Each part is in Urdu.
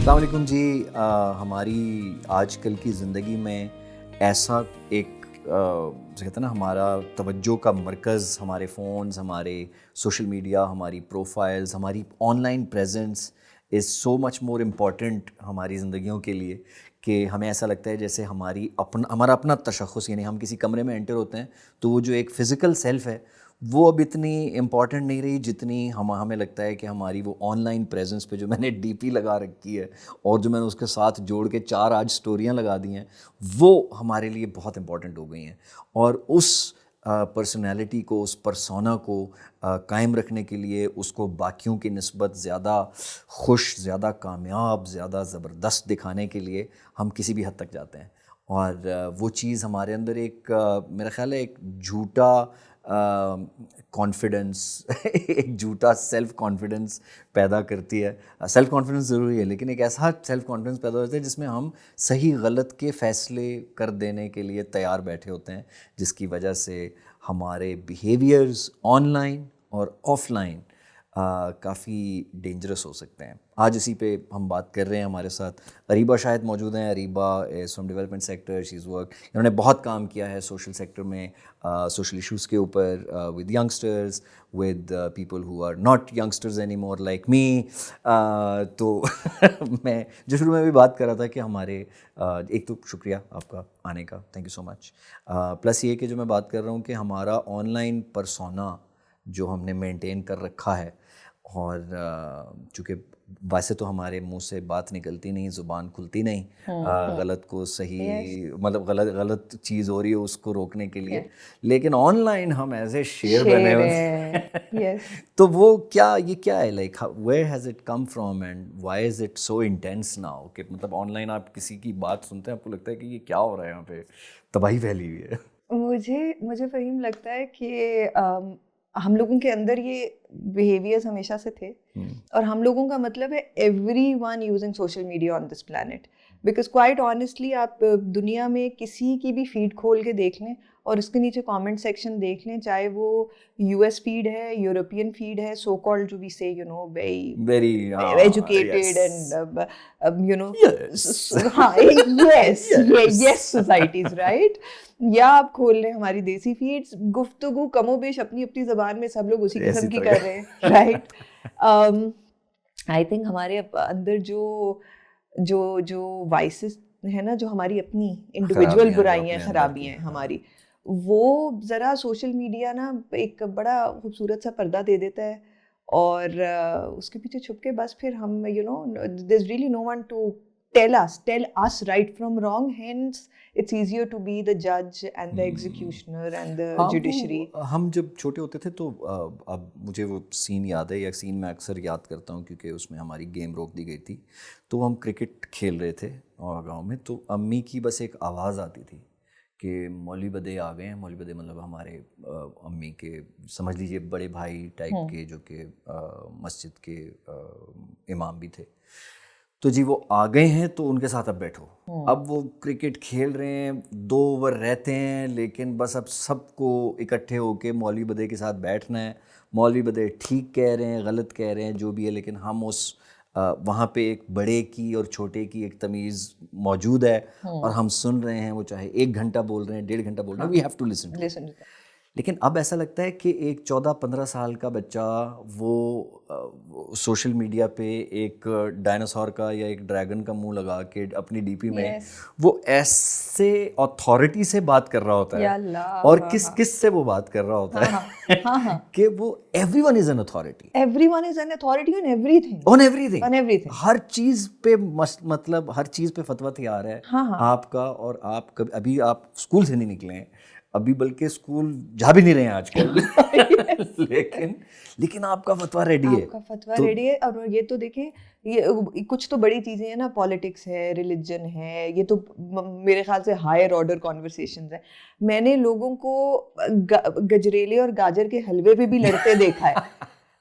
السلام علیکم جی. ہماری آج کل کی زندگی میں ایسا ایک کہتے ہیں نا ہمارا توجہ کا مرکز ہمارے فونز، ہمارے سوشل میڈیا، ہماری پروفائلز، ہماری on line presence is so much more important ہماری زندگیوں کے لیے کہ ہمیں ایسا لگتا ہے جیسے ہمارا اپنا تشخص، یعنی ہم کسی کمرے میں انٹر ہوتے ہیں تو وہ جو ایک فزیکل سیلف ہے وہ اب اتنی امپورٹنٹ نہیں رہی جتنی ہمیں لگتا ہے کہ ہماری وہ آن لائن پریزنس پہ جو میں نے ڈی پی لگا رکھی ہے اور جو میں نے اس کے ساتھ جوڑ کے 4 آج سٹوریاں لگا دی ہیں وہ ہمارے لیے بہت امپورٹنٹ ہو گئی ہیں. اور اس پرسنالٹی کو، اس پرسونا کو قائم رکھنے کے لیے، اس کو باقیوں کی نسبت زیادہ خوش، زیادہ کامیاب، زیادہ زبردست دکھانے کے لیے ہم کسی بھی حد تک جاتے ہیں. اور وہ چیز ہمارے اندر ایک میرا خیال ہے ایک جھوٹا کانفیڈنس ایک جھوٹا سیلف کانفیڈنس پیدا کرتی ہے. سیلف کانفیڈنس ضروری ہے لیکن ایک ایسا سیلف کانفیڈنس پیدا ہوتا ہے جس میں ہم صحیح غلط کے فیصلے کر دینے کے لیے تیار بیٹھے ہوتے ہیں، جس کی وجہ سے ہمارے بیہیویئرز آن لائن اور آف لائن کافی ڈینجرس ہو سکتے ہیں. آج اسی پہ ہم بات کر رہے ہیں. ہمارے ساتھ اریبہ شاہد موجود ہیں. Areeba is from development sector. She is work, انہوں نے بہت کام کیا ہے سوشل سیکٹر میں، سوشل ایشوز کے اوپر، with youngsters, with people who are not youngsters any more like me. تو میں جو شروع میں بھی بات کر رہا تھا کہ ہمارے ایک تو شکریہ آپ کا آنے کا، thank you so much. Plus یہ کہ جو میں بات کر رہا ہوں کہ ہمارا آن لائن پرسونا جو ہم نے مینٹین کر رکھا ہے، اور چونکہ ویسے تو ہمارے منہ سے بات نکلتی نہیں، زبان کھلتی نہیں غلط کو صحیح، مطلب غلط چیز ہو رہی ہے اس کو روکنے کے لیے، لیکن آن لائن ہم ایز اے شیر بنے ہوئے ہیں. تو وہ یہ کیا ہے، like where has it come from and why is it so intense now? کہ مطلب آن لائن آپ کسی کی بات سنتے ہیں آپ کو لگتا ہے کہ یہ کیا ہو رہا ہے یہاں پہ، تباہی پھیلی ہوئی ہے. مجھے فہیم لگتا ہے کہ ہم لوگوں کے اندر یہ بیہیویئرز ہمیشہ سے تھے، اور ہم لوگوں کا مطلب ہے every one using social media on this planet. Because quite honestly آپ دنیا میں کسی کی بھی فیڈ کھول کے دیکھ لیں اور اس کے نیچے کامنٹ سیکشن دیکھ لیں، چاہے وہ یو ایس فیڈ ہے، یورپین فیڈ ہے، سو کالڈ جو we say you know very educated and you know yes societies right. یا آپ کھول لیں ہماری دیسی فیڈس، گفتگو کم و بیش اپنی اپنی زبان میں سب لوگ اسی قسم کی کر رہے ہیں رائٹ. آئی تھنک ہمارے اندر جو وائسز ہے نا، جو ہماری اپنی انڈیویجول برائیاں، خرابیاں ہیں ہماری، وہ ذرا سوشل میڈیا نا ایک بڑا خوبصورت سا پردہ دے دیتا ہے، اور اس کے پیچھے چھپ کے بس پھر ہم you know there is really no one to tell us right from wrong, hence it's easier to be the judge and the executioner and the judiciary. ہم جب چھوٹے ہوتے تھے تو اب مجھے وہ سین یاد ہے، یا سین میں اکثر یاد کرتا ہوں کیونکہ اس میں ہماری گیم روک دی گئی تھی. تو ہم کرکٹ کھیل رہے تھے اور گاؤں میں، تو امی کی بس ایک آواز آتی تھی کہ مولوی بدے آ گئے ہیں. مولوی بدے مطلب ہمارے امی کے سمجھ لیجیے بڑے بھائی ٹائپ کے، جو کہ مسجد کے امام بھی تھے. تو جی وہ آ گئے ہیں تو ان کے ساتھ اب بیٹھو. اب وہ کرکٹ کھیل رہے ہیں، 2 اوور رہتے ہیں، لیکن بس اب سب کو اکٹھے ہو کے مولوی بدے کے ساتھ بیٹھنا ہے. مولوی بدے ٹھیک کہہ رہے ہیں، غلط کہہ رہے ہیں، جو بھی ہے، لیکن ہم اس وہاں پہ ایک بڑے کی اور چھوٹے کی ایک تمیز موجود ہے، اور ہم سن رہے ہیں. وہ چاہے 1 گھنٹہ بول رہے ہیں، 1.5 گھنٹہ بول رہے ہیں، وی ہیو ٹو لسن. لیکن اب ایسا لگتا ہے کہ ایک 14-15 سال کا بچہ وہ سوشل میڈیا پہ ایک ڈائناسور کا یا ایک ڈریگن کا منہ لگا کے اپنی ڈی پی میں وہ ایسے اتھارٹی سے بات کر رہا ہوتا ہے، اور کس سے وہ بات کر رہا ہوتا ہے کہ وہ everyone is an authority, everyone is an authority on everything, ہر چیز پہ مطلب ہر چیز پہ فتویٰ تیار ہے آپ کا. اور آپ ابھی آپ اسکول سے نہیں نکلے ہیں ابھی، بلکہ اسکول جا بھی نہیں رہے ہیں آج کل، لیکن آپ کا فتویٰ ریڈی ہے، آپ کا فتویٰ ریڈی ہے. اور یہ تو دیکھیں، یہ کچھ تو بڑی چیزیں ہیں نا، پالیٹکس ہے، ریلیجن ہے، یہ تو میرے خیال سے ہائر آرڈر کانورسیشنز ہیں. میں نے لوگوں کو گجریلے اور گاجر کے حلوے پہ بھی لڑتے دیکھا ہے.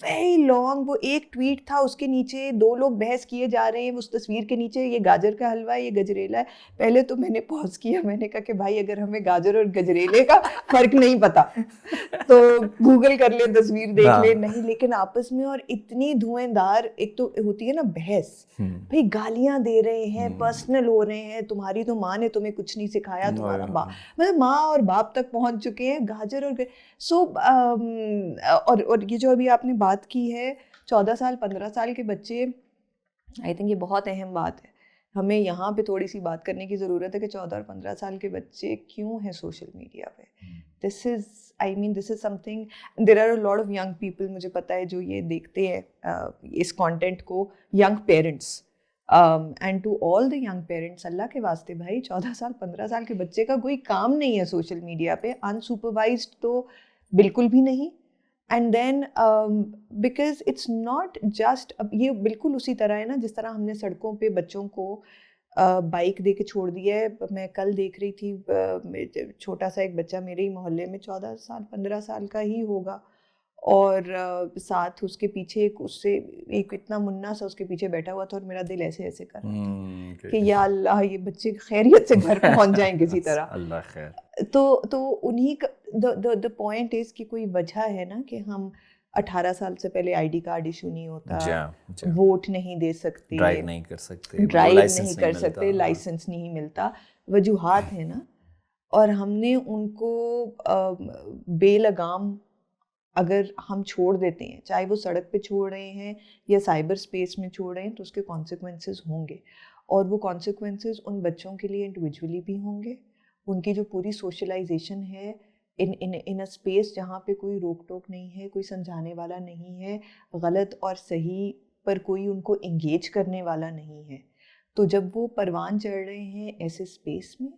very long, وہ ایک ٹویٹ تھا, اس کے نیچے 2 لوگ بحث کیے جا رہے ہیں اس تصویر کے نیچے, یہ گاجر کا حلوہ ہے, یہ گجریلا ہے. پہلے تو میں نے پوز کیا, میں نے کہا کہ بھائی اگر ہمیں گاجر اور گجریلے کا فرق نہیں پتا تو گوگل کر لے, تصویر دیکھ لے. نہیں, لیکن آپس میں اور اتنی دھوئیں دار, ایک تو ہوتی ہے نا بحث, بھائی گالیاں دے رہے ہیں, پرسنل ہو رہے ہیں, تمہاری تو ماں نے تمہیں کچھ نہیں سکھایا, تمہارا مطلب ماں اور باپ تک پہنچ چکے ہیں گاجر اور سو. اور یہ جو ابھی آپ نے بات کی ہے 14 سال 15 سال کے بچے, آئی تھنک یہ بہت اہم بات ہے. ہمیں یہاں پہ تھوڑی سی بات کرنے کی ضرورت ہے کہ 14 اور 15 سال کے بچے کیوں ہیں سوشل میڈیا پہ. This is something, there are a lot of young people, مجھے پتا ہے, جو یہ دیکھتے ہیں اس کانٹینٹ کو, young parents. And to all the young parents, اللہ کے واسطے بھائی 14 سال 15 سال کے بچے کا کوئی کام نہیں ہے سوشل میڈیا پہ, انسپروائزڈ تو بالکل بھی نہیں. And then because it's not just, اب یہ بالکل اسی طرح ہے نا جس طرح ہم نے سڑکوں پہ بچوں کو بائک دے کے چھوڑ دیا ہے. میں کل دیکھ رہی تھی, چھوٹا سا ایک بچہ میرے ہی محلے میں 14 سال 15 سال کا ہی ہوگا, اور ساتھ اس کے پیچھے اس سے ایک اتنا منا سا اس کے پیچھے بیٹھا ہوا تھا, اور میرا دل ایسے ایسے کر رہا تھا کہ یا اللہ یہ بچے خیریت سے گھر پہنچ جائیں کسی طرح. اللہ خیر. تو انہیں کا the point is کہ کوئی وجہ ہے نا کہ ہم 18 سال سے پہلے آئی ڈی کارڈ ایشو نہیں ہوتا, ووٹ نہیں دے سکتے, ڈرائیو نہیں کر سکتے, لائسنس نہیں ملتا, وجوہات ہیں نا. اور ہم نے ان کو بے لگام اگر ہم چھوڑ دیتے ہیں, چاہے وہ سڑک پہ چھوڑ رہے ہیں یا سائبر اسپیس میں چھوڑ رہے ہیں, تو اس کے کانسیکوینسز ہوں گے. اور وہ کانسیکوینسز ان بچوں کے لیے انڈیویجولی بھی ہوں گے. ان کی جو پوری سوشلائزیشن ہے ان اے اسپیس جہاں پہ کوئی روک ٹوک نہیں ہے, کوئی سمجھانے والا نہیں ہے, غلط اور صحیح پر کوئی ان کو انگیج کرنے والا نہیں ہے, تو جب وہ پروان چڑھ رہے ہیں ایسے اسپیس میں,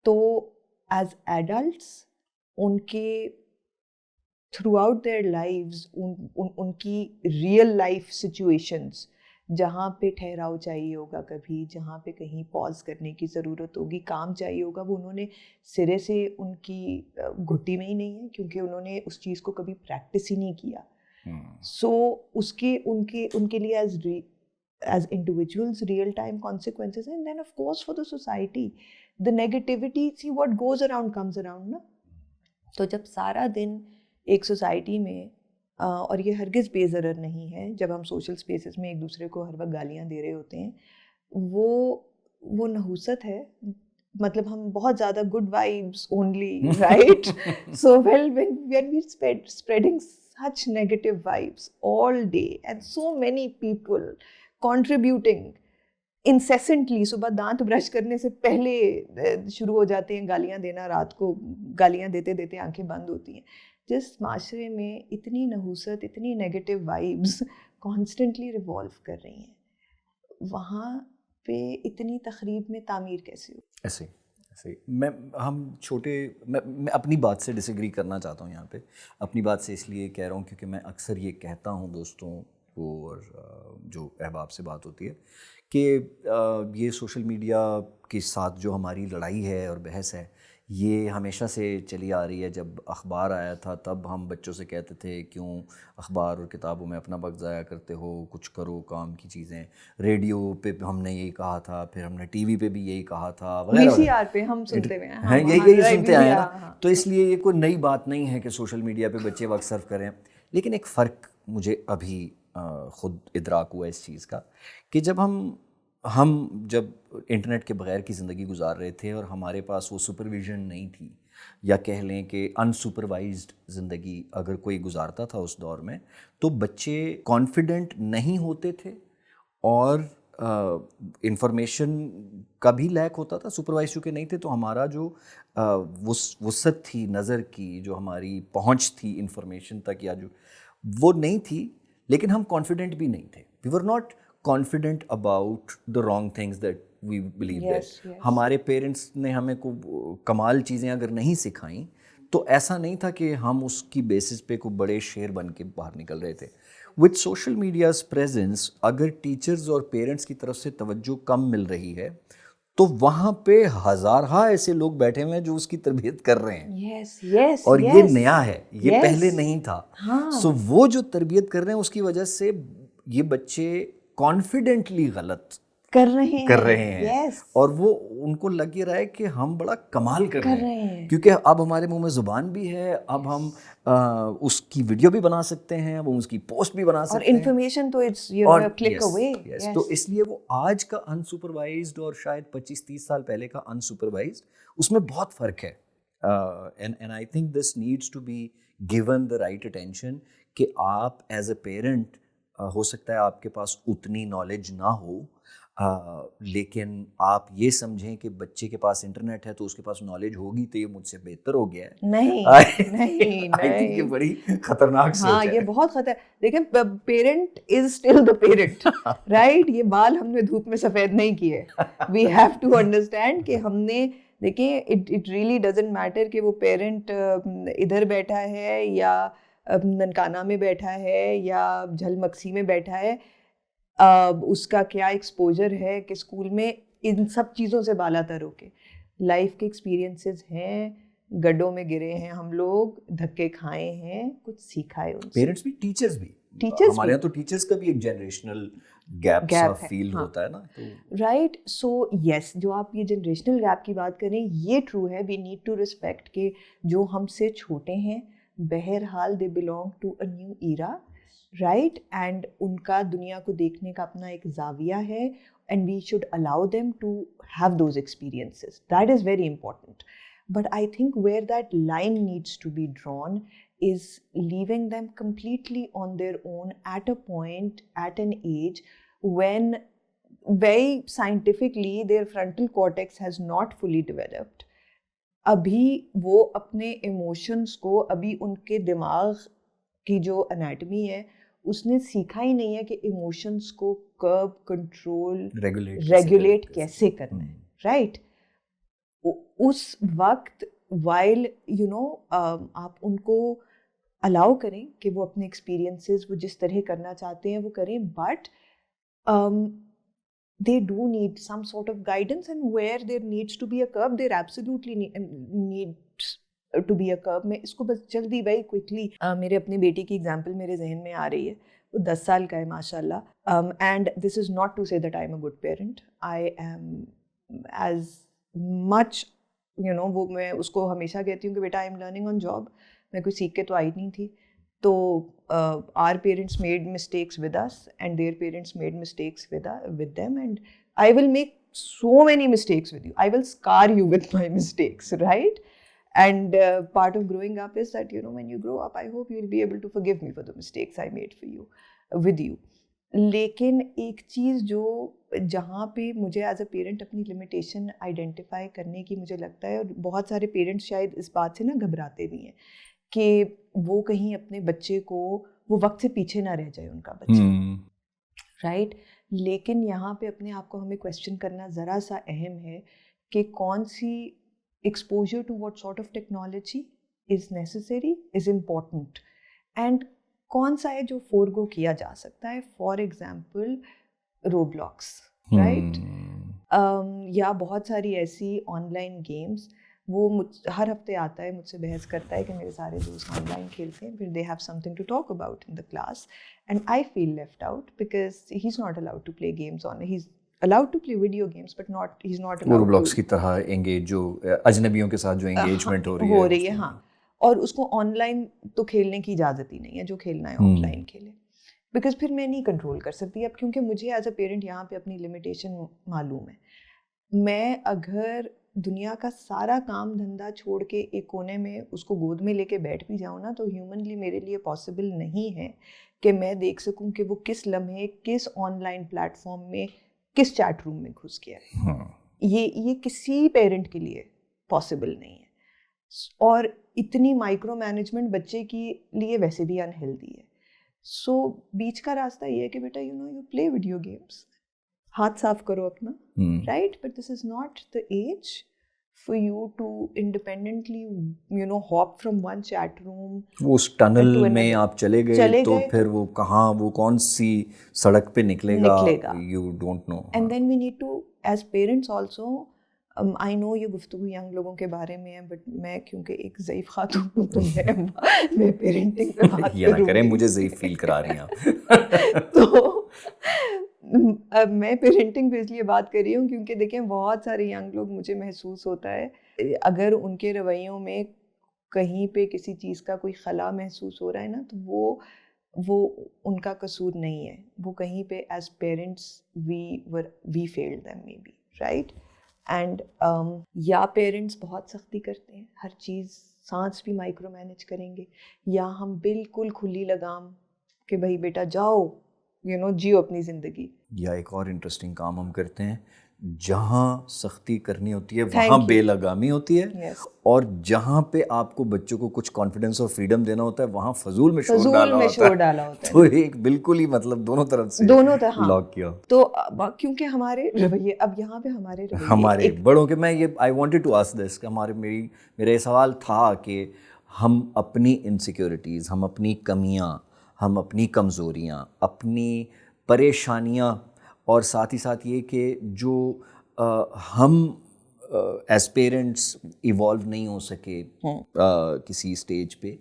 تو ایز ایڈلٹس ان کے تھرو آؤٹ دیئر لائفز ان کی ریئل لائف سچویشنز, جہاں پہ ٹھہراؤ چاہیے ہوگا, کبھی جہاں پہ کہیں پاز کرنے کی ضرورت ہوگی, کام چاہیے ہوگا, وہ انہوں نے سرے سے ان کی گھٹی میں ہی نہیں ہے, کیونکہ انہوں نے اس چیز کو کبھی پریکٹس ہی نہیں کیا. سو اس کے ان کے لیے as individuals real time consequences ہیں. And then of course for the society the negativity, see what goes around comes around نا. تو جب سارا دن ایک سوسائٹی میں, اور یہ ہرگز بے ضرر نہیں ہے جب ہم سوشل اسپیسز میں ایک دوسرے کو ہر وقت گالیاں دے رہے ہوتے ہیں, وہ نحوست ہے. مطلب ہم بہت زیادہ good vibes only, right. So well when we spreading such negative vibes all day and so many people contributing incessantly, صبح دانت برش کرنے سے پہلے شروع ہو جاتے ہیں گالیاں دینا, رات کو گالیاں دیتے دیتے آنکھیں بند ہوتی ہیں. جس معاشرے میں اتنی نحوست, اتنی نیگیٹو وائبس کانسٹنٹلی ریوالو کر رہی ہیں, وہاں پہ اتنی تخریب میں تعمیر کیسے ہو؟ ایسے میں اپنی بات سے ڈس ایگری کرنا چاہتا ہوں یہاں پہ. اپنی بات سے اس لیے کہہ رہا ہوں کیونکہ میں اکثر یہ کہتا ہوں دوستوں کو اور جو احباب سے بات ہوتی ہے کہ یہ سوشل میڈیا کے ساتھ جو ہماری لڑائی ہے اور بحث ہے, یہ ہمیشہ سے چلی آ رہی ہے. جب اخبار آیا تھا تب ہم بچوں سے کہتے تھے کیوں اخبار اور کتابوں میں اپنا وقت ضائع کرتے ہو, کچھ کرو کام کی چیزیں. ریڈیو پہ ہم نے یہی کہا تھا, پھر ہم نے ٹی وی پہ بھی یہی کہا تھا, وغیرہ VCR پہ ہم سنتے ہوئے ہیں, یہی سنتے آئے نا. تو اس لیے یہ کوئی نئی بات نہیں ہے کہ سوشل میڈیا پہ بچے وقت صرف کریں. لیکن ایک فرق مجھے ابھی خود ادراک ہوا اس چیز کا کہ جب ہم جب انٹرنیٹ کے بغیر کی زندگی گزار رہے تھے اور ہمارے پاس وہ سپرویژن نہیں تھی, یا کہہ لیں کہ انسپروائزڈ زندگی اگر کوئی گزارتا تھا اس دور میں, تو بچے کانفیڈنٹ نہیں ہوتے تھے اور انفارمیشن کا بھی لیک ہوتا تھا. سپروائز چونکہ نہیں تھے تو ہمارا جو وسعت تھی نظر کی, جو ہماری پہنچ تھی انفارمیشن تک, یا جو وہ نہیں تھی. لیکن ہم کانفیڈنٹ بھی نہیں تھے. We were not confident about the wrong things that we believe that. ہمارے پیرنٹس نے ہمیں کو کمال چیزیں اگر نہیں سکھائیں تو ایسا نہیں تھا کہ ہم اس کی بیسس پہ کوئی بڑے شیر بن کے باہر نکل رہے تھے. وتھ سوشل میڈیاز پریزنس اگر ٹیچرز اور پیرنٹس کی طرف سے توجہ کم مل رہی ہے تو وہاں پہ ہزارہا ایسے لوگ بیٹھے ہوئے ہیں جو اس کی تربیت کر رہے ہیں. یس اور یہ نیا ہے, یہ پہلے نہیں تھا. ہاں. سو وہ جو تربیت کر رہے ہیں اس کی وجہ سے یہ بچے کانفیڈنٹلی غلط کر رہے ہیں. yes. اور وہ ان کو لگ یہ رہا ہے کہ ہم بڑا کمال کر رہے ہیں کیونکہ اب ہمارے منہ میں زبان بھی ہے, اب ہم اس کی ویڈیو بھی بنا سکتے ہیں, اب ہم اس کی پوسٹ بھی بنا سکتے ہیں, اور انفارمیشن تو اٹس یو نو کلک اوے. تو اس لیے وہ آج کا انسپروائزڈ اور شاید 25-30 سال پہلے کا انسپروائزڈ, اس میں بہت فرق ہے. And I think this needs to be given the right attention کہ آپ ایز اے پیرنٹ, ہو سکتا ہے آپ کے پاس اتنی نالج نہ ہو, لیکن آپ یہ سمجھیں کہ بچے کے پاس انٹرنیٹ ہے تو اس کے پاس نالج ہوگی تو یہ مجھ سے بہتر ہو گیا ہے. نہیں, یہ بڑی خطرناک سوچ ہے. ہاں, یہ بہت خطر. دیکھیں, parent is still the parent, right. یہ بال ہم نے دھوپ میں سفید نہیں کیے. وی ہیو ٹو انڈرسٹینڈ کہ ہم نے, دیکھیں, اٹ ریئلی ڈزنٹ میٹر کہ وہ پیرنٹ ادھر بیٹھا ہے یا ننکانہ میں بیٹھا ہے یا جھل مکسی میں بیٹھا ہے, اس کا کیا ایکسپوجر ہے کہ اسکول میں, ان سب چیزوں سے بالا تر ہو کے لائف کے ایکسپیرینسز ہیں. گڈھوں میں گرے ہیں ہم لوگ, دھکے کھائے ہیں, کچھ سیکھا ہے ان سے. پیرنٹس بھی, ٹیچرز بھی. ہمارے یہاں تو ٹیچرز کا بھی ایک جنریشنل گیپ سا فیل ہوتا ہے نا, رائٹ. سو یس, جو آپ یہ جنریشنل گیپ کی بات کریں یہ ٹرو ہے. وی نیڈ ٹو ریسپیکٹ کہ جو ہم سے چھوٹے ہیں بہرحال they belong to a new era, right. And ان کا دنیا کو دیکھنے کا اپنا ایک زاویہ ہے, and we should allow them to have those experiences. That is very important. But I think where that line needs to be drawn is leaving them completely on their own at a point, at an age when very scientifically their frontal cortex has not fully developed. ابھی وہ اپنے ایموشنس کو, ابھی ان کے دماغ کی جو انیٹمی ہے اس نے سیکھا ہی نہیں ہے کہ ایموشنس کو کرب, کنٹرول, ریگولیٹ کیسے کرنا ہے, رائٹ. اس وقت وائل یو نو آپ ان کو الاؤ کریں کہ وہ اپنے ایکسپیرینسز وہ جس طرح کرنا چاہتے ہیں وہ کریں, but they do need some sort of guidance, and where there needs to be a curve, there absolutely needs to be a curve. میں اس کو بس جلدی ویری کوئکلی, میرے اپنی بیٹی کی ایگزامپل میرے ذہن میں آ رہی ہے. وہ 10 سال کا ہے ماشاء اللہ, and this is not to say that I am a good parent. I am as much you know, وہ میں اس کو ہمیشہ کہتی ہوں کہ بیٹا I am learning on job, میں کوئی سیکھ کے تو آئی نہیں تھی. تو our parents made mistakes with us and their parents made mistakes with them, and I will make so many mistakes with you. I will scar you with my mistakes, right? And part of growing up is that, you know, when you grow up, I hope you'll be able to forgive me for the mistakes I made for you, with you. لیکن ایک چیز جو جہاں پہ مجھے ایز اے پیرنٹ اپنی لمیٹیشن آئیڈینٹیفائی کرنے کی مجھے لگتا ہے, اور بہت سارے پیرنٹس شاید اس بات سے نا گھبراتے بھی ہیں کہ وہ کہیں اپنے بچے کو, وہ وقت سے پیچھے نہ رہ جائے ان کا بچہ, رائٹ. لیکن یہاں پہ اپنے آپ کو ہمیں کویسچن کرنا ذرا سا اہم ہے کہ کون سی exposure to what sort of technology is necessary, is important, and کون سا ہے جو فورگو کیا جا سکتا ہے. فار ایگزامپل روبلاکس, رائٹ, یا بہت ساری ایسی آن لائن گیمس. وہ ہر ہفتے آتا ہے مجھ سے بحث کرتا ہے کہ میرے سارے دوست آن لائن کھیلتے ہیں, پھر they have something to talk about in the class, and I feel left out because he is not allowed to play games on, he is allowed to play video games but not, he's not allowed روبلاکس کی طرح انگیج, جو اجنبیوں کے ساتھ جو انگیجمنٹ ہو رہی ہے, ہاں. اور اس کو آن لائن تو کھیلنے کی اجازت ہی نہیں ہے, جو کھیلنا ہے آف لائن کھیلے, بیکاز پھر میں نہیں کنٹرول کر سکتی اب, کیونکہ مجھے ایز اے پیرنٹ یہاں پہ اپنی لمیٹیشن معلوم ہے. میں اگر دنیا کا سارا کام دھندا چھوڑ کے ایک کونے میں اس کو گود میں لے کے بیٹھ بھی جاؤں نا, تو ہیومنلی میرے لیے پاسبل نہیں ہے کہ میں دیکھ سکوں کہ وہ کس لمحے کس آن لائن پلیٹ فارم میں کس چیٹ روم میں گھس گیا ہے. یہ کسی پیرنٹ کے لیے پاسبل نہیں ہے, اور اتنی مائکرو مینجمنٹ بچے کی لیے ویسے بھی انہیلدی ہے. سو بیچ کا راستہ یہ ہے کہ بیٹا you know you play video games, ہاتھ صاف کرو اپنا, right, but this is not the age for you to independently, you know, hop from one chat room. وہ اس ٹنل میں آپ چلے گئے تو پھر وہ کہاں, وہ کون سی سڑک پہ نکلے گا, you don't know. And then we need to, as parents also, I know یہ گفتگو ینگ لوگوں کے بارے میں ہے, بٹ میں کیونکہ ایک ضعیف خاتون ہوں تو میں پیرنٹنگ پہ بات یہ نہ کریں, مجھے ضعیف فیل کرا رہی ہیں آپ. تو میں پیرنٹنگ پہ اس لیے بات کر رہی ہوں کیونکہ دیکھیں بہت سارے ینگ لوگ, مجھے محسوس ہوتا ہے اگر ان کے رویوں میں کہیں پہ کسی چیز کا کوئی خلا محسوس ہو رہا ہے نا, تو وہ ان کا قصور نہیں ہے, وہ کہیں پہ as parents we failed them maybe, right. And یا پیرنٹس بہت سختی کرتے ہیں, ہر چیز سانس بھی مائکرو مینیج کریں گے, یا ہم بالکل کھلی لگام کہ بھائی بیٹا جاؤ, یو نو, جیو اپنی زندگی. یا ایک اور انٹرسٹنگ کام ہم کرتے ہیں, جہاں سختی کرنی ہوتی ہے وہاں بے لگامی ہوتی ہے, اور جہاں پہ آپ کو بچوں کو کچھ کانفیڈنس اور فریڈم دینا ہوتا ہے وہاں فضول میں شور ڈالا ہوتا ہے. تو ایک بالکل ہی مطلب دونوں طرف سے لاک کیا. تو کیونکہ ہمارے رویے, اب یہاں پہ ہمارے بڑوں کے, میں یہ I wanted to ask this, کہ میرا یہ سوال تھا کہ ہم اپنی انسیکیورٹیز, ہم اپنی کمیاں, ہم اپنی کمزوریاں, اپنی پریشانیاں, اور ساتھ ہی ساتھ یہ کہ جو ہم ایز پیرنٹس ایوالو نہیں ہو سکے کسی اسٹیج پہ,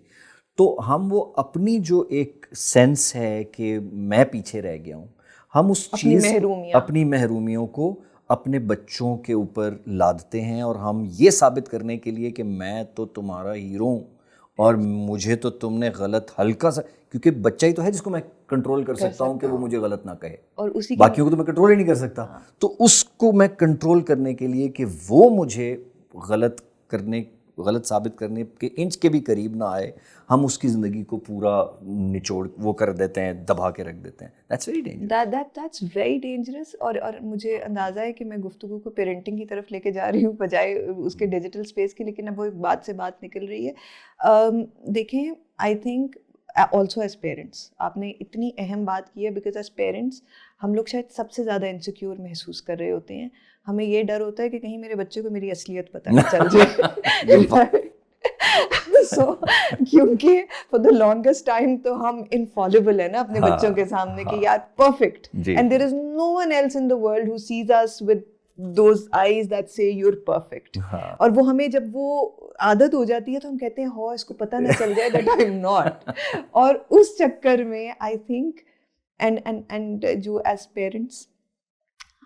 تو ہم وہ اپنی جو ایک سینس ہے کہ میں پیچھے رہ گیا ہوں, ہم اس چیز اپنی محرومیوں کو اپنے بچوں کے اوپر لادتے ہیں, اور ہم یہ ثابت کرنے کے لیے کہ میں تو تمہارا ہیرو ہوں اور مجھے تو تم نے غلط ہلکا سا, کیونکہ بچہ ہی تو ہے جس کو میں کنٹرول کر سکتا ہوں کہ وہ مجھے غلط نہ کہے, اور باقیوں کو تو میں کنٹرول ہی نہیں کر سکتا. تو اس کو میں کنٹرول کرنے کے لیے کہ وہ مجھے غلط ثابت کرنے کے انچ کے بھی قریب نہ آئے, ہم اس کی زندگی کو پورا نچوڑ وہ کر دیتے ہیں, دبا کے رکھ دیتے ہیں. That's very dangerous. اور مجھے اندازہ ہے کہ میں گفتگو کو پیرنٹنگ کی طرف لے کے جا رہی ہوں بجائے اس کے ڈیجیٹل اسپیس کی, لیکن اب وہ ایک بات سے بات نکل رہی ہے. دیکھیں, I think also as parents آپ نے اتنی اہم بات کی ہے, بیکاز ایز پیرنٹس ہم لوگ شاید سب سے زیادہ انسیکیور محسوس کر رہے ہوتے ہیں. ہمیں یہ ڈر ہوتا ہے کہ کہیں میرے بچے کو میری اصلیت پتہ نہ چل جائے. سو کیونکہ فار دا لانگسٹ ٹائم تو ہم انفالبل ہیں نا اپنے بچوں کے سامنے کہ یار perfect, and there is no one else in the world who sees us with those eyes that say you're perfect. اور وہ ہمیں جب وہ عادت ہو جاتی ہے تو ہم کہتے ہیں ہو اس کو پتہ نہ چل جائے that I'm not. اور اس چکر میں I think and جو ایز پیرنٹس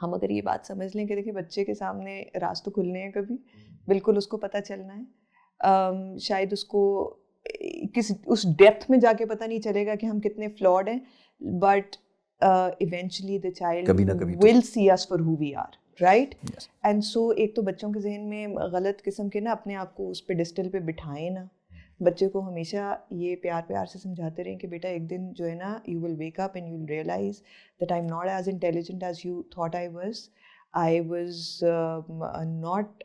ہم اگر یہ بات سمجھ لیں کہ دیکھیں بچے کے سامنے راز تو کھلنے ہیں, کبھی بالکل اس کو پتہ چلنا ہے, شاید اس کو اس ڈیپتھ میں جا کے پتہ نہیں چلے گا کہ ہم کتنے فلاڈ ہیں, but eventually the child will see us for who we are. Right. And so ایک تو بچوں کے ذہن میں غلط قسم کے نا اپنے آپ کو اس پہ ڈسٹل پہ بٹھائیں نا, بچے کو ہمیشہ یہ پیار سے سمجھاتے رہیں کہ بیٹا ایک دن جو ہے نا you will wake up and you will realise that I am not as intelligent as you thought I was not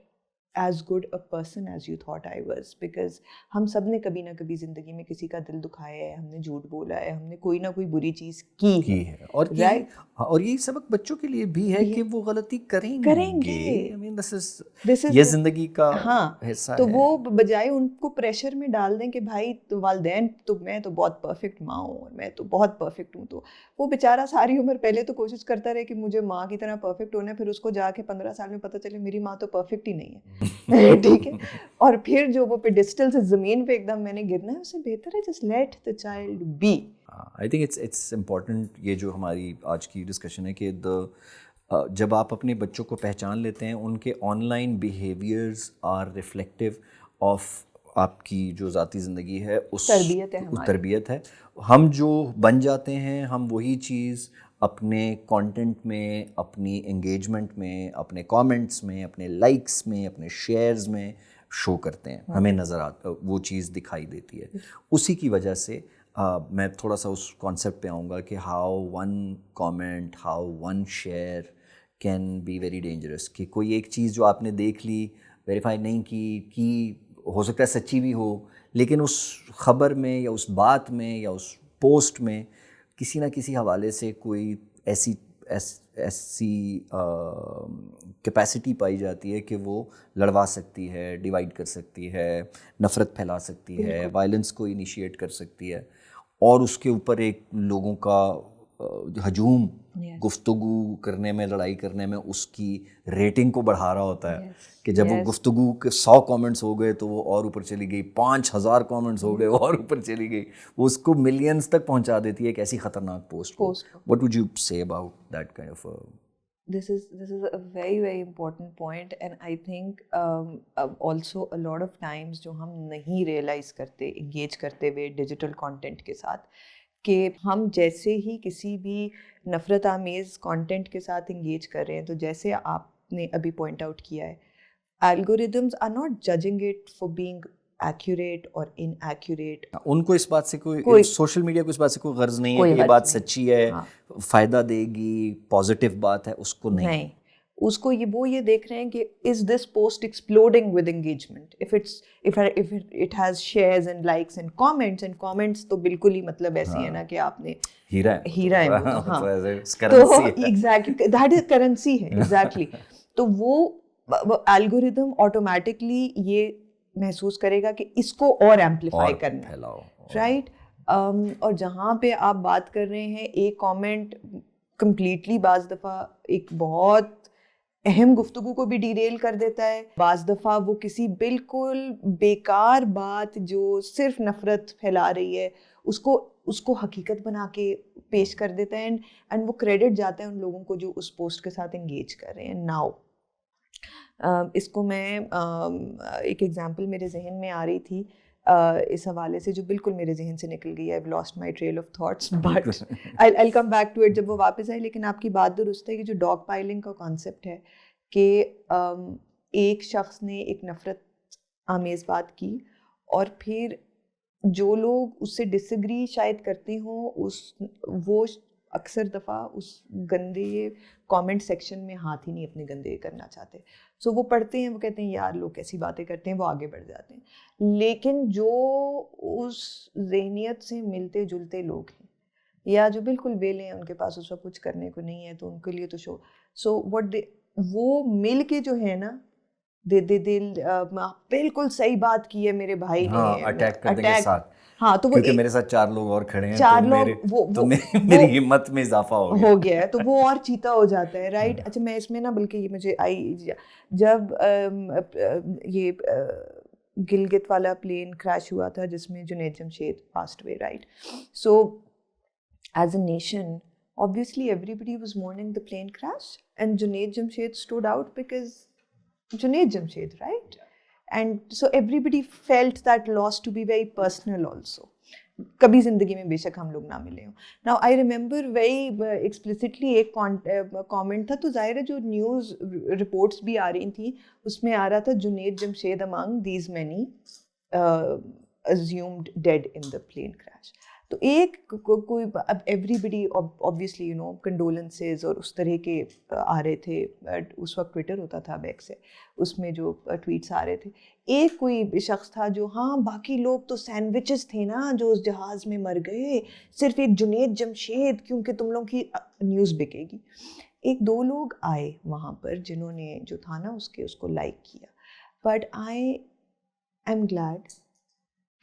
as good a person as you thought I was. Because ہم سب نے کبھی نہ کبھی زندگی میں کسی کا دل دکھایا ہے, ہم نے جھوٹ بولا ہے, ہم نے کوئی نہ کوئی بری چیز کی ہے. اور یہ سبق بچوں کے لیے بھی ہے کہ وہ غلطی کریں گے. یہ زندگی کا حصہ ہے. تو وہ بجائے ان کو پریشر میں ڈال دیں کہ بھائی تو والدین تو میں تو بہت پرفیکٹ ماں ہوں اور میں تو بہت پرفیکٹ ہوں, تو وہ بیچارہ ساری عمر پہلے تو کوشش کرتا رہے کہ مجھے ماں کی طرح پرفیکٹ ہونا ہے, پھر اس کو جا کے 15 سال میں پتہ چلے میری ماں تو پرفیکٹ ہی نہیں ہے. ٹھیک ہے, اور پھر جو وہ پیڈسٹل سے زمین پہ ایک دم میں نے گرنا ہے, اس سے بہتر ہے just let the child be. I think it's important, یہ جو ہماری آج کی ڈسکشن ہے کہ جب آپ اپنے بچوں کو پہچان لیتے ہیں, ان کے online behaviours are reflective of آپ کی جو ذاتی زندگی ہے, اس تربیت ہے. ہم جو بن جاتے ہیں ہم وہی چیز اپنے کانٹینٹ میں, اپنی انگیجمنٹ میں, اپنے کامنٹس میں, اپنے لائکس میں, اپنے شیئرز میں شو کرتے ہیں. ہمیں نظر آتا وہ چیز دکھائی دیتی ہے. اسی کی وجہ سے میں تھوڑا سا اس کانسیپٹ پہ آؤں گا کہ how one comment, how one share can be very dangerous. کہ کوئی ایک چیز جو آپ نے دیکھ لی, ویریفائی نہیں کی ہو سکتا ہے سچی بھی ہو, لیکن اس خبر میں یا اس بات میں یا اس پوسٹ میں کسی نہ کسی حوالے سے کوئی ایسی کیپیسٹی پائی جاتی ہے کہ وہ لڑوا سکتی ہے, ڈیوائڈ کر سکتی ہے, نفرت پھیلا سکتی ہے, وائلنس کو انیشیٹ کر سکتی ہے, اور اس کے اوپر ایک لوگوں کا ہجوم گفتگو کرنے میں, لڑائی کرنے میں اس کی ریٹنگ کو بڑھا رہا ہوتا ہے کہ جب وہ گفتگو کے 100 کامنٹس ہو گئے تو وہ اور اوپر چلی گئی, 5000 کامنٹس ہو گئے وہ اور اوپر چلی گئی, وہ اس کو ملینز تک پہنچا دیتی ہے ایک ایسی خطرناک پوسٹ کو. What would you say about that kind of This is a very very important point, and I think also a lot of times جو ہم نہیں ریئلائز کرتے انگیج کرتے ہوئے ڈیجیٹل کانٹینٹ کے ساتھ, کہ ہم جیسے ہی کسی بھی نفرت آمیز کانٹینٹ کے ساتھ انگیج کر رہے ہیں, تو جیسے آپ نے ابھی پوائنٹ آؤٹ کیا ہے, algorithms are not judging it for being accurate اور ان ایکوریٹ. ان کو اس بات سے کوئی سوشل میڈیا کو اس بات سے کوئی غرض نہیں ہے کہ یہ بات سچی ہے, فائدہ دے گی, پازیٹیو بات ہے, اس کو نہیں. اس کو وہ یہ دیکھ رہے ہیں کہ is this post exploding with engagement, if it has shares and likes and comments تو بالکل ہی مطلب ایسی ہے نا کہ آپ نے ہیرا ہے, ہاں تو ایگزیکٹلی دیٹ از کرنسی ہے, ایگزیکٹلی. تو وہ الگوریدم آٹومیٹکلی یہ محسوس کرے گا کہ اس کو اور ایمپلیفائی کرنا ہے, رائٹ. اور جہاں پہ آپ بات کر رہے ہیں ایک کامنٹ کمپلیٹلی بعض دفعہ ایک بہت اہم گفتگو کو بھی ڈیریل کر دیتا ہے, بعض دفعہ وہ کسی بالکل بیکار بات جو صرف نفرت پھیلا رہی ہے اس کو حقیقت بنا کے پیش کر دیتا ہے, اینڈ وہ کریڈٹ جاتا ہے ان لوگوں کو جو اس پوسٹ کے ساتھ انگیج کر رہے ہیں. ناؤ اس کو میں ایک ایگزامپل میرے ذہن میں آ رہی تھی اس حوالے سے جو بالکل میرے ذہن سے نکل گئی. I've lost my trail of thoughts but I'll come back to it جب وہ واپس آئی. لیکن آپ کی بات درست ہے کہ جو ڈاگ پائلنگ کا کانسیپٹ ہے کہ ایک شخص نے ایک نفرت آمیز بات کی اور پھر جو لوگ اس سے ڈس ایگری شاید کرتے ہوں وہ اکثر دفعہ اس گندے کامنٹ سیکشن میں ہاتھ ہی نہیں اپنے گندے کرنا چاہتے. سو وہ پڑھتے ہیں, وہ کہتے ہیں یار لوگ کیسی باتیں کرتے ہیں, وہ آگے بڑھ جاتے ہیں. لیکن جو اس ذہنیت سے ملتے جلتے لوگ ہیں یا جو بالکل ویلے ہیں, ان کے پاس اس وقت کچھ کرنے کو نہیں ہے, تو ان کے لیے تو سو وہ مل کے جو ہے نا بالکل صحیح بات کی ہے میرے بھائی نے, اٹیک کر دیں گے ساتھ. ہاں تو کیونکہ میرے ساتھ 4 لوگ اور کھڑے ہیں تو میری ہمت میں اضافہ ہو گیا ہے, تو وہ اور چیتا ہو جاتا ہے, رائٹ. اچھا میں اس میں نا بلکہ یہ مجھے جب یہ گلگت والا پلین کریش ہوا تھا جس میں Junaid Jamshed passed away, right. So as a nation obviously everybody was mourning the plane crash and Junaid Jamshed stood out because Junaid Jamshed, right? And so everybody felt that loss to be very personal also. کبھی زندگی میں بے شک ہم لوگ نہ ملے ہوں. Now I remember very explicitly ایک کامنٹ تھا, تو ظاہر ہے جو نیوز رپورٹس بھی آ رہی تھیں اس میں آ رہا تھا Junaid Jamshed among these many assumed dead in the plane crash. تو ایک کوئی اب everybody obviously you know condolences اور اس طرح کے آ رہے تھے. اس وقت ٹویٹر ہوتا تھا بیک سے, اس میں جو ٹویٹس آ رہے تھے. ایک کوئی شخص تھا جو ہاں باقی لوگ تو سینڈوچز تھے نا جو اس جہاز میں مر گئے, صرف ایک جنید جمشید کیونکہ تم لوگوں کی نیوز بکے گی. 1-2 لوگ آئے وہاں پر جنہوں نے جو تھا نا اس کو لائک کیا, بٹ آئی ایم گلیڈ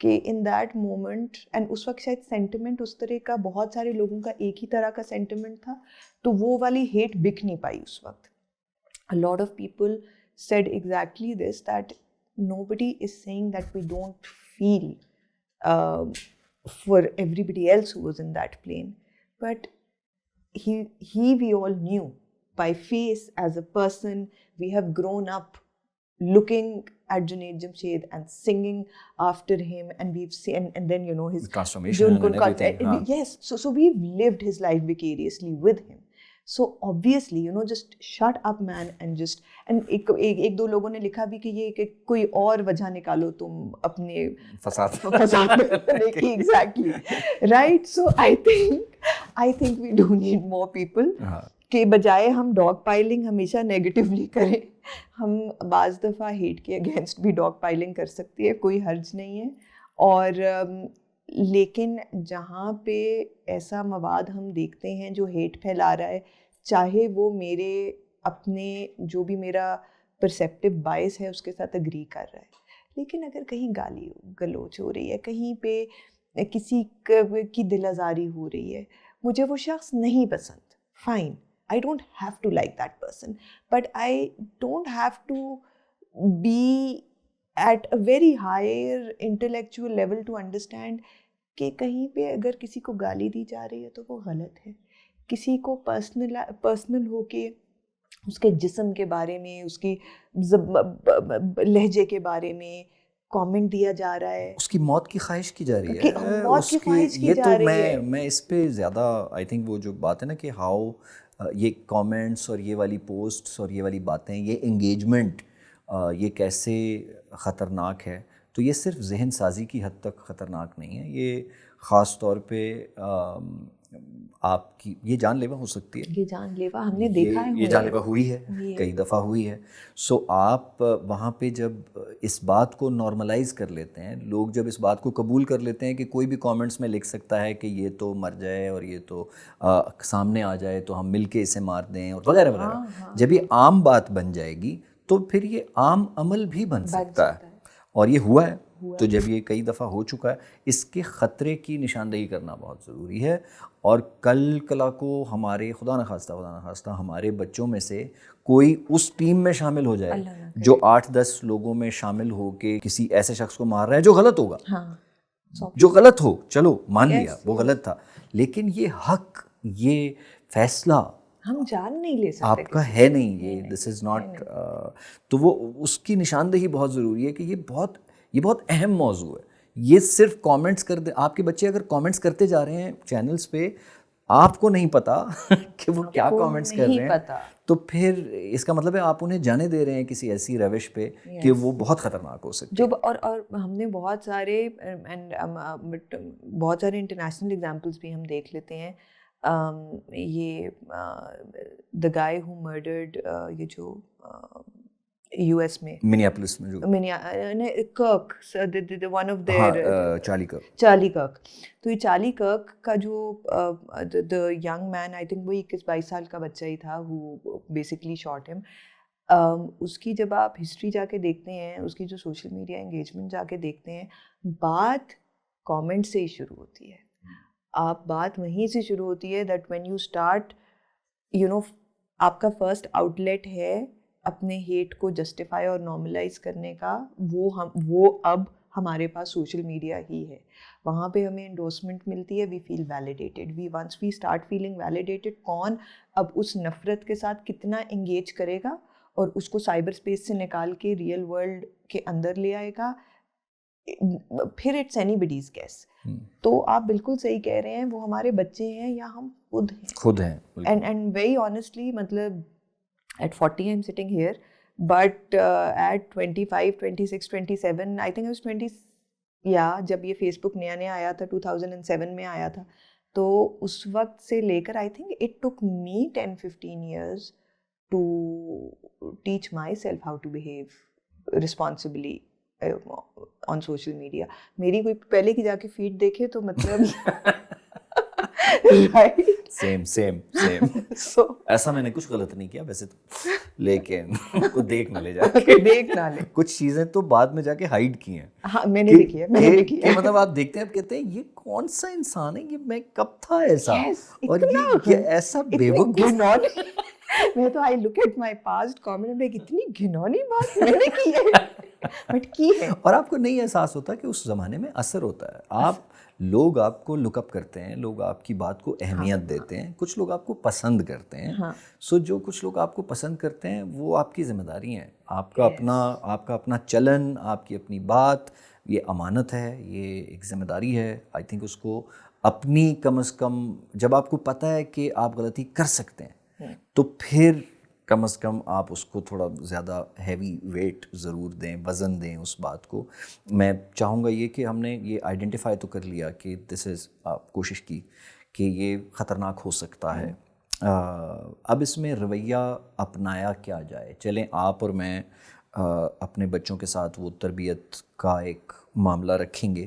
کہ ان دیٹ مومنٹ, اینڈ اس وقت شاید سینٹیمنٹ اس طرح کا بہت سارے لوگوں کا ایک ہی طرح کا سینٹیمنٹ تھا, تو وہ والی ہیٹ بک نہیں پائی اس وقت. A lot of people said exactly this, that nobody is saying that we don't feel for everybody else who was in that plane, but we all knew by face as a person. We have grown up looking at Junaid Jamshed and singing after him, and we've seen, and then you know his transformation and everything. Yes, so we've lived his life vicariously with him. So obviously you know just shut up man and just, and ایک دو لوگوں نے لکھا بھی کہ یہ کہ کوئی اور وجہ نکالو تم اپنے فساد میں کی. Exactly right. So I think we do need more people کہ بجائے ہم ڈاگ پائلنگ ہمیشہ نیگیٹیولی کریں, ہم بعض دفعہ ہیٹ کے اگینسٹ بھی ڈاگ پائلنگ کر سکتی ہے, کوئی حرج نہیں ہے. اور لیکن جہاں پہ ایسا مواد ہم دیکھتے ہیں جو ہیٹ پھیلا رہا ہے, چاہے وہ میرے اپنے جو بھی میرا پرسیپٹیو بائس ہے اس کے ساتھ اگری کر رہا ہے. لیکن اگر کہیں گالی گلوچ ہو رہی ہے, کہیں پہ کسی کی دل آزاری ہو رہی ہے, مجھے وہ شخص نہیں پسند, fine, I don't have to like that person, but I don't have to be at a very higher intellectual level to understand کہ کہیں پہ اگر کسی کو گالی دی جا رہی ہے تو وہ غلط ہے. کسی کو پرسنل ہو کے اس کے جسم کے بارے میں, اس کی لہجے کے بارے میں کامنٹ دیا جا رہا ہے, اس کی موت کی خواہش کی جا رہی ہے, موت کی خواہش کی یہ جا تو رہی ہے. میں اس پہ زیادہ آئی تھنک وہ جو بات ہے نا کہ ہاؤ یہ کامنٹس اور یہ والی پوسٹس اور یہ والی باتیں, یہ انگیجمنٹ یہ کیسے خطرناک ہے. تو یہ صرف ذہن سازی کی حد تک خطرناک نہیں ہے, یہ خاص طور پہ آپ کی یہ جان لیوا ہو سکتی ہے. یہ جان لیوا ہم نے دیکھا ہے, یہ جان لیوا ہوئی ہے, کئی دفعہ ہوئی ہے. سو آپ وہاں پہ جب اس بات کو نارملائز کر لیتے ہیں, لوگ جب اس بات کو قبول کر لیتے ہیں کہ کوئی بھی کامنٹس میں لکھ سکتا ہے کہ یہ تو مر جائے اور یہ تو سامنے آ جائے تو ہم مل کے اسے مار دیں اور وغیرہ وغیرہ, جب یہ عام بات بن جائے گی تو پھر یہ عام عمل بھی بن سکتا ہے. اور یہ ہوا ہے. تو جب یہ کئی دفعہ ہو چکا ہے, اس کے خطرے کی نشاندہی کرنا بہت ضروری ہے. اور کل کلا کو ہمارے خدا نخواستہ ہمارے بچوں میں سے کوئی اس ٹیم میں شامل ہو جائے جو 8-10 لوگوں میں شامل ہو کے کسی ایسے شخص کو مار رہا ہے جو غلط ہوگا, جو غلط ہو, چلو مان لیا وہ غلط تھا, لیکن یہ حق, یہ فیصلہ ہم جان نہیں لے سکتے, آپ کا ہے نہیں, یہ دس از ناٹ. تو وہ اس کی نشاندہی بہت ضروری ہے کہ یہ بہت اہم موضوع ہے. یہ صرف کامنٹس آپ کے بچے اگر کامنٹس کرتے جا رہے ہیں چینلز پہ, آپ کو نہیں پتا کہ وہ کیا کامنٹس کر رہے ہیں, تو پھر اس کا مطلب ہے آپ انہیں جانے دے رہے ہیں کسی ایسی روش پہ کہ وہ بہت خطرناک ہو سکتی ہے. اور ہم نے بہت سارے انٹرنیشنل ایگزامپلس بھی ہم دیکھ لیتے ہیں. یہ دا گائے ہو مرڈرڈ, یہ جو یو ایس میں منیاپولس میں جو کرک, ون آف دیئر چارلی کرک. تو یہ چارلی کرک کا جو the young man, I think وہ 21-22 سال کا بچہ ہی تھا, ہو بیسکلی شاٹ ہم. اس کی جب آپ ہسٹری جا کے دیکھتے ہیں, اس کی جو سوشل میڈیا انگیجمنٹ جا کے دیکھتے ہیں, بات کامنٹ سے ہی شروع ہوتی ہے. آپ بات وہیں سے شروع ہوتی ہے دیٹ وین یو اسٹارٹ آپ کا فرسٹ آؤٹ لیٹ ہے اپنے ہیٹ کو جسٹیفائی اور نارملائز کرنے کا, وہ اب ہمارے پاس سوشل میڈیا ہی ہے. وہاں پہ ہمیں انڈورسمنٹ ملتی ہے, we feel validated. Once we start feeling validated, کون اب اس نفرت کے ساتھ کتنا انگیج کرے گا اور اس کو سائبر اسپیس سے نکال کے ریئل ورلڈ کے اندر لے آئے گا, پھر اٹس اینی باڈیز گیس. تو آپ بالکل صحیح کہہ رہے ہیں, وہ ہمارے بچے ہیں یا ہم خود ہیں. اینڈ ویری آنیسٹلی, مطلب at 40 I'm sitting here, but at 25, 26, 27, I think I was 20, جب یہ فیس بک نیا آیا تھا 2007 میں آیا تھا, تو اس وقت سے لے کر I think it took me 10-15 years to teach myself how to behave responsibly on social media. میری کوئی پہلے کی جا کے فیڈ دیکھے تو مطلب سیم ایسا میں نے کچھ غلط نہیں کیا ویسے تو, لیکن دیکھ نہ لے جا کے کچھ چیزیں تو بعد میں جا کے ہائیڈ کی ہیں. ہاں میں نے بھی کیا. مطلب آپ دیکھتے ہیں, آپ کہتے ہیں یہ کون سا انسان ہے, یہ میں کب تھا ایسا, اور یہ ایسا بے وقوف. میں تو I look at my past comment میں, کتنی گھنونی بات میں نے کی ہے, بٹ کی ہے. اور آپ کو نہیں احساس ہوتا کہ اس زمانے میں اثر ہوتا ہے. لوگ آپ کو لک اپ کرتے ہیں, لوگ آپ کی بات کو اہمیت دیتے ہیں, کچھ لوگ آپ کو پسند کرتے ہیں. سو جو کچھ لوگ آپ کو پسند کرتے ہیں وہ آپ کی ذمہ داری ہیں. آپ کا اپنا چلن, آپ کی اپنی بات, یہ امانت ہے, یہ ایک ذمہ داری ہے. آئی تھنک اس کو اپنی کم از کم, جب آپ کو پتہ ہے کہ آپ غلطی کر سکتے ہیں, تو پھر کم از کم آپ اس کو تھوڑا زیادہ ہیوی ویٹ ضرور دیں, وزن دیں اس بات کو. میں چاہوں گا یہ کہ ہم نے یہ آئیڈینٹیفائی تو کر لیا کہ دس از, کوشش کی کہ یہ خطرناک ہو سکتا ہے. اب اس میں رویہ اپنایا کیا جائے. چلیں آپ اور میں اپنے بچوں کے ساتھ وہ تربیت کا ایک معاملہ رکھیں گے,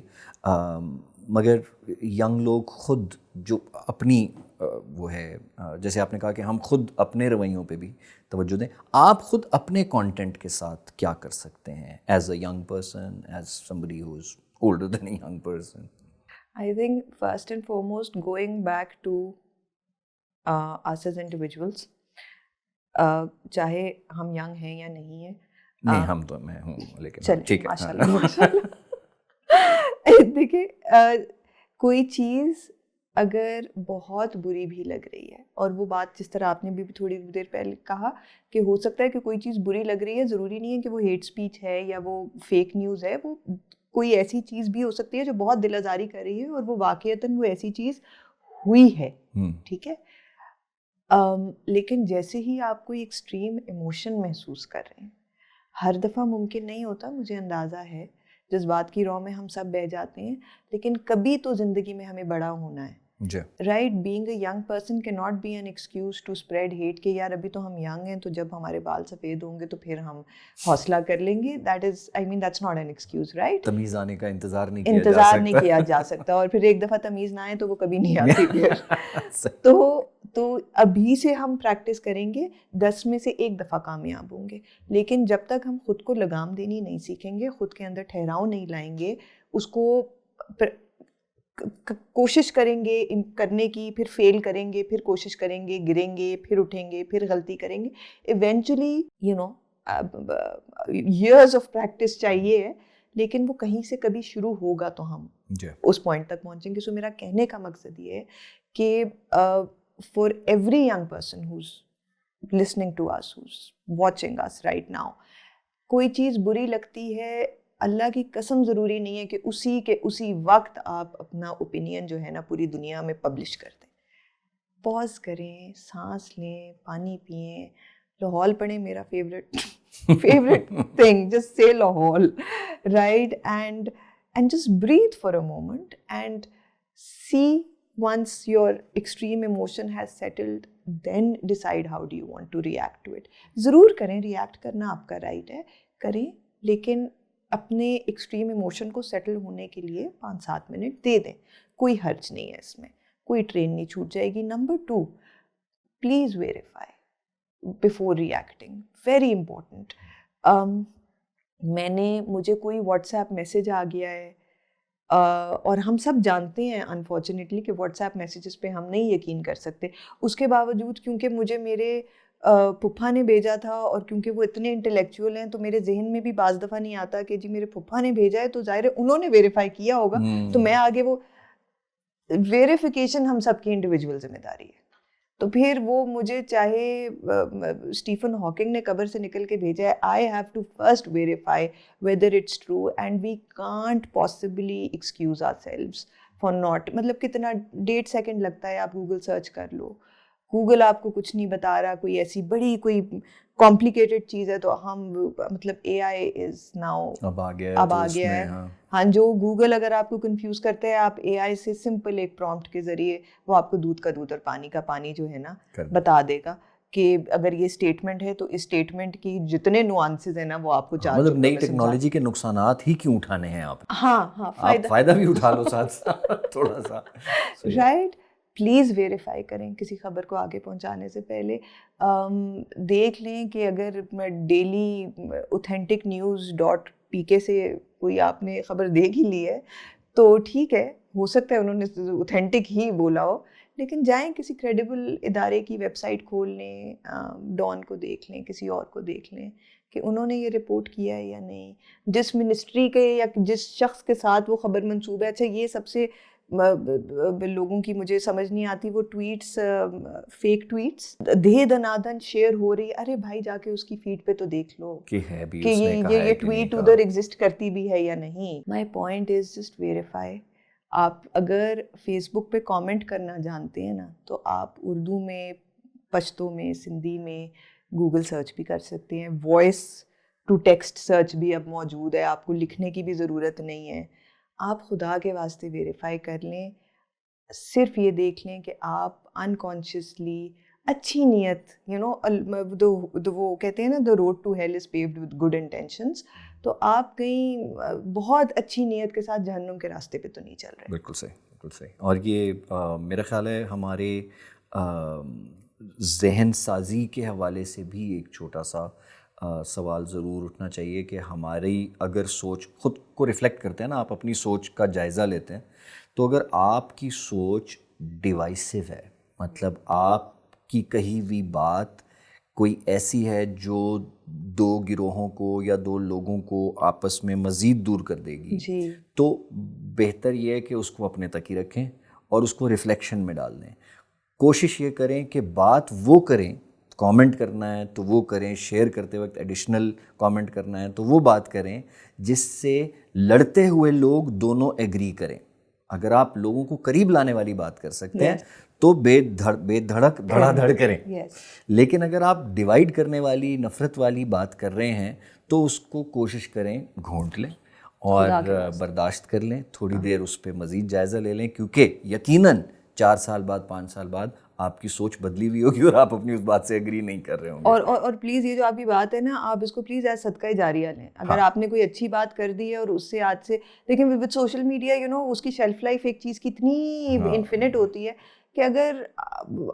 مگر ینگ لوگ خود جو اپنی وہ ہے جیسے آپ نے کہا کہ ہم خود اپنے رویوں پہ بھی توجہ دیں. آپ خود اپنے کانٹینٹ کے ساتھ کیا کر سکتے ہیں as a young person, as somebody who is older than a young person? I think first and foremost, going back to us as individuals, چاہے ہم ینگ ہیں یا نہیں ہیں. نہیں ہم تو میں ہوں لیکن چلیں ماشاء اللہ. دیکھیں کوئی چیز اگر بہت بری بھی لگ رہی ہے, اور وہ بات جس طرح آپ نے بھی تھوڑی دیر پہلے کہا کہ ہو سکتا ہے کہ کوئی چیز بری لگ رہی ہے, ضروری نہیں ہے کہ وہ ہیٹ اسپیچ ہے یا وہ فیک نیوز ہے, وہ کوئی ایسی چیز بھی ہو سکتی ہے جو بہت دل آزاری کر رہی ہے اور وہ واقعتاً وہ ایسی چیز ہوئی ہے, ٹھیک ہے. لیکن جیسے ہی آپ کوئی ایکسٹریم ایموشن محسوس کر رہے ہیں, ہر دفعہ ممکن نہیں ہوتا, مجھے اندازہ ہے جذبات کی رو میں ہم سب بہہ جاتے ہیں, لیکن کبھی تو زندگی میں ہمیں بڑا ہونا ہے. Right, being a young person کی not be an excuse to spread hate کہ یار ابھی تو ہم ینگ ہیں تو جب ہمارے بال سفید ہوں گے تو پھر ہم حوصلہ کر لیں گے. That is I mean that's not an excuse, right. تمیز آنے کا انتظار نہیں کیا جا سکتا, اور پھر ایک دفعہ تمیز نہ آئے تو وہ کبھی نہیں آتی پھر. تو ابھی سے ہم پریکٹس کریں گے, 10 میں سے 1 دفعہ کامیاب ہوں گے, لیکن جب تک ہم خود کو لگام دینی نہیں سیکھیں گے, خود کے اندر ٹھہراؤ نہیں لائیں گے, اس کو کوشش کریں گے کرنے کی, پھر فیل کریں گے, پھر کوشش کریں گے, گریں گے, پھر اٹھیں گے, پھر غلطی کریں گے, ایونچولی ایئرز آف پریکٹس چاہیے ہے, لیکن وہ کہیں سے کبھی شروع ہوگا تو ہم اس پوائنٹ تک پہنچیں گے. سو میرا کہنے کا مقصد یہ ہے کہ for every young person who's listening to us, who's watching us right now, کوئی چیز بری لگتی ہے, اللہ کی قسم ضروری نہیں ہے کہ اسی وقت آپ اپنا اوپینین جو ہے نا پوری دنیا میں پبلش کر دیں. پاز کریں, سانس لیں, پانی پئیں, لاہور پڑھیں, میرا favorite thing, just say Lahore, right? And just breathe for a moment and see, once your extreme emotion has settled, then decide how do you want to react to it. ضرور کریں, ریئیکٹ کرنا آپ کا رائٹ ہے, کریں, لیکن اپنے ایکسٹریم ایموشن کو سیٹل ہونے کے لیے 5-7 منٹ دے دیں, کوئی حرج نہیں ہے اس میں, کوئی ٹرین نہیں چھوٹ جائے گی. Number 2, please verify before reacting, very important. مجھے کوئی واٹس ایپ میسیج آ گیا ہے, اور ہم سب جانتے ہیں انفارچونیٹلی کہ واٹس ایپ میسیجز پہ ہم نہیں یقین کر سکتے. اس کے باوجود کیونکہ مجھے میرے پھپھا نے بھیجا تھا, اور کیونکہ وہ اتنے انٹلیکچوئل ہیں تو میرے ذہن میں بھی بعض دفعہ نہیں آتا کہ جی میرے پھپھا نے بھیجا ہے تو ظاہر ہے انہوں نے ویریفائی کیا ہوگا, تو میں آگے وہ ویریفیکیشن ہم سب کی انڈیویجول ذمہ داری ہے. تو پھر وہ مجھے چاہے اسٹیفن ہاکنگ نے قبر سے نکل کے بھیجا ہے, I have to first verify whether it's true, and we can't possibly excuse ourselves for not, مطلب کتنا 1.5 سیکنڈ لگتا ہے, آپ گوگل سرچ کر لو, گوگل آپ کو کچھ نہیں بتا رہا, کوئی ایسی بڑی کوئی کمپلیکیٹڈ چیز ہے تو ہم مطلب اے آئی از ناؤ اب آ گیا ہے. ہاں, جو گوگل اگر آپ کو کنفیوز کرتے ہیں, آپ اے آئی سے سمپل ایک پرومپٹ کے ذریعے وہ آپ کو دودھ کا دودھ اور پانی کا پانی جو ہے نا بتا دے گا کہ اگر یہ اسٹیٹمنٹ ہے تو اس اسٹیٹمنٹ کی جتنے نوانسز ہیں نا وہ آپ کو مطلب نئی ٹیکنالوجی کے نقصانات ہی کیوں اٹھانے ہیں آپ؟ ہاں فائدہ بھی اٹھا لو ساتھ تھوڑا سا, رائٹ. پلیز ویریفائی کریں کسی خبر کو آگے پہنچانے سے پہلے. دیکھ لیں کہ اگر ڈیلی اوتھینٹک نیوز .pk سے کوئی آپ نے خبر دیکھ ہی لی ہے تو ٹھیک ہے, ہو سکتا ہے انہوں نے اوتھینٹک ہی بولا ہو, لیکن جائیں کسی کریڈیبل ادارے کی ویب سائٹ کھول لیں, ڈان کو دیکھ لیں, کسی اور کو دیکھ لیں کہ انہوں نے یہ رپورٹ کیا ہے یا نہیں, جس منسٹری کے یا جس شخص کے ساتھ وہ خبر منسوب ہے. اچھا, یہ سب سے لوگوں کی مجھے سمجھ نہیں آتی, وہ ٹویٹس, فیک ٹویٹس دھے دنادن شیئر ہو رہی, ارے بھائی جا کے اس کی فیڈ پہ تو دیکھ لو کہ یہ ٹویٹ ادھر ایگزسٹ کرتی بھی ہے یا نہیں. My point is just verify. آپ اگر فیس بک پہ کامنٹ کرنا جانتے ہیں نا تو آپ اردو میں, پشتو میں, سندھی میں گوگل سرچ بھی کر سکتے ہیں. وائس ٹو ٹیکسٹ سرچ بھی اب موجود ہے, آپ کو لکھنے کی بھی ضرورت نہیں ہے. آپ خدا کے واسطے ویریفائی کر لیں, صرف یہ دیکھ لیں کہ آپ انکانشیسلی اچھی نیت, وہ کہتے ہیں نا the road to hell is paved with good intentions, تو آپ کہیں بہت اچھی نیت کے ساتھ جہنم کے راستے پہ تو نہیں چل رہے. بالکل صحیح. بالکل صحیح. اور یہ میرا خیال ہے ہمارے ذہن سازی کے حوالے سے بھی ایک چھوٹا سا سوال ضرور اٹھنا چاہیے کہ ہماری اگر سوچ خود کو ریفلیکٹ کرتے ہیں نا, آپ اپنی سوچ کا جائزہ لیتے ہیں, تو اگر آپ کی سوچ ڈیوائسو ہے, مطلب آپ کی کہی ہوئی بات کوئی ایسی ہے جو دو گروہوں کو یا دو لوگوں کو آپس میں مزید دور کر دے گی, جی, تو بہتر یہ ہے کہ اس کو اپنے تک ہی رکھیں اور اس کو ریفلیکشن میں ڈال دیں. کوشش یہ کریں کہ بات وہ کریں, کامنٹ کرنا ہے تو وہ کریں, شیئر کرتے وقت ایڈیشنل کامنٹ کرنا ہے تو وہ بات کریں جس سے لڑتے ہوئے لوگ دونوں ایگری کریں. اگر آپ لوگوں کو قریب لانے والی بات کر سکتے ہیں تو بے دھڑک دھڑا دھڑ کریں, لیکن اگر آپ ڈیوائیڈ کرنے والی, نفرت والی بات کر رہے ہیں تو اس کو کوشش کریں گھونٹ لیں اور برداشت کر لیں, تھوڑی دیر اس پہ مزید جائزہ لے لیں, کیونکہ یقیناً 4 سال بعد 5 سال بعد آپ کی سوچ بدلی ہوئی ہوگی اور آپ اپنی اس بات سے ایگری نہیں کر رہے ہوں گے. اور پلیز یہ جو آپ کی بات ہے نا, آپ اس کو پلیز ایز صدقہ جاریہ لیں. اگر آپ نے کوئی اچھی بات کر دی ہے اور اس سے آج سے, لیکن ود سوشل میڈیا اس کی شیلف لائف ایک چیز کی اتنی انفینٹ ہوتی ہے کہ اگر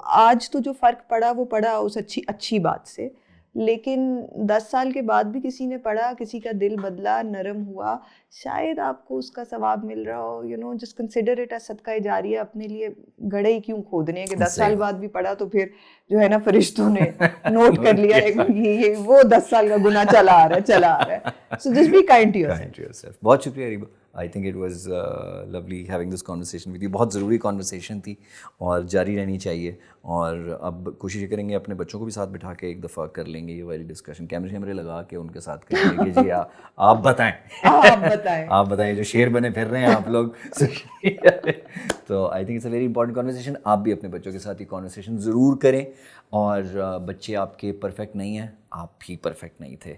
آج تو جو فرق پڑا وہ پڑا اس اچھی بات سے, لیکن 10 سال کے بعد بھی کسی نے پڑھا, کسی کا دل بدلا, نرم ہوا, شاید آپ کو اس کا ثواب مل رہا ہو. جسٹ کنسیڈر اٹ ایز صدقہ جاریہ. اپنے لیے گڑھے ہی کیوں کھودنے ہیں کہ 10 سال بعد بھی پڑھا تو پھر جو ہے نا فرشتوں نے نوٹ کر لیا یہ وہ 10 سال کا گناہ چلا آ رہا ہے. So just be kind to yourself. بہت شکریہ Reba. I think it was lovely having this conversation with you. بہت ضروری کانورسیشن تھی اور جاری رہنی چاہیے, اور اب کوشش کریں گے اپنے بچوں کو بھی ساتھ بٹھا کے ایک دفعہ کر لیں گے یہ والی ڈسکشن, کیمرے لگا کے ان کے ساتھ کریں گے کہ جی آپ بتائیں جو شیر بنے پھر رہے ہیں آپ لوگ. تو I think it's a very important conversation. آپ بھی اپنے بچوں کے ساتھ یہ کانورسیشن ضرور کریں, اور بچے آپ کے پرفیکٹ نہیں ہیں, آپ بھی پرفیکٹ نہیں تھے.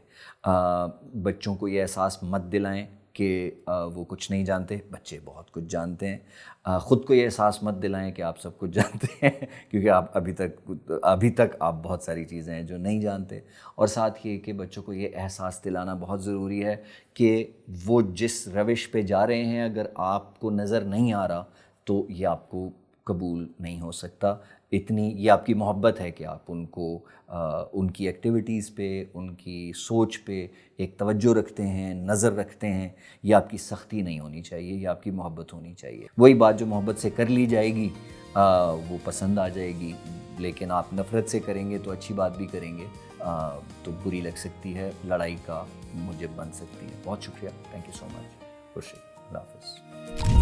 بچوں کو یہ احساس مت دلائیں کہ وہ کچھ نہیں جانتے, بچے بہت کچھ جانتے ہیں. خود کو یہ احساس مت دلائیں کہ آپ سب کچھ جانتے ہیں, کیونکہ آپ ابھی تک آپ بہت ساری چیزیں ہیں جو نہیں جانتے. اور ساتھ یہ کہ بچوں کو یہ احساس دلانا بہت ضروری ہے کہ وہ جس روش پہ جا رہے ہیں اگر آپ کو نظر نہیں آ رہا تو یہ آپ کو قبول نہیں ہو سکتا. اتنی یہ آپ کی محبت ہے کہ آپ ان کو ان کی ایکٹیویٹیز پہ, ان کی سوچ پہ ایک توجہ رکھتے ہیں, نظر رکھتے ہیں. یہ آپ کی سختی نہیں ہونی چاہیے, یہ آپ کی محبت ہونی چاہیے. وہی بات جو محبت سے کر لی جائے گی وہ پسند آ جائے گی, لیکن آپ نفرت سے کریں گے تو اچھی بات بھی کریں گے تو بری لگ سکتی ہے, لڑائی کا موجب بن سکتی ہے. بہت شکریہ, تھینک یو سو مچ. خوشی, اللہ حافظ.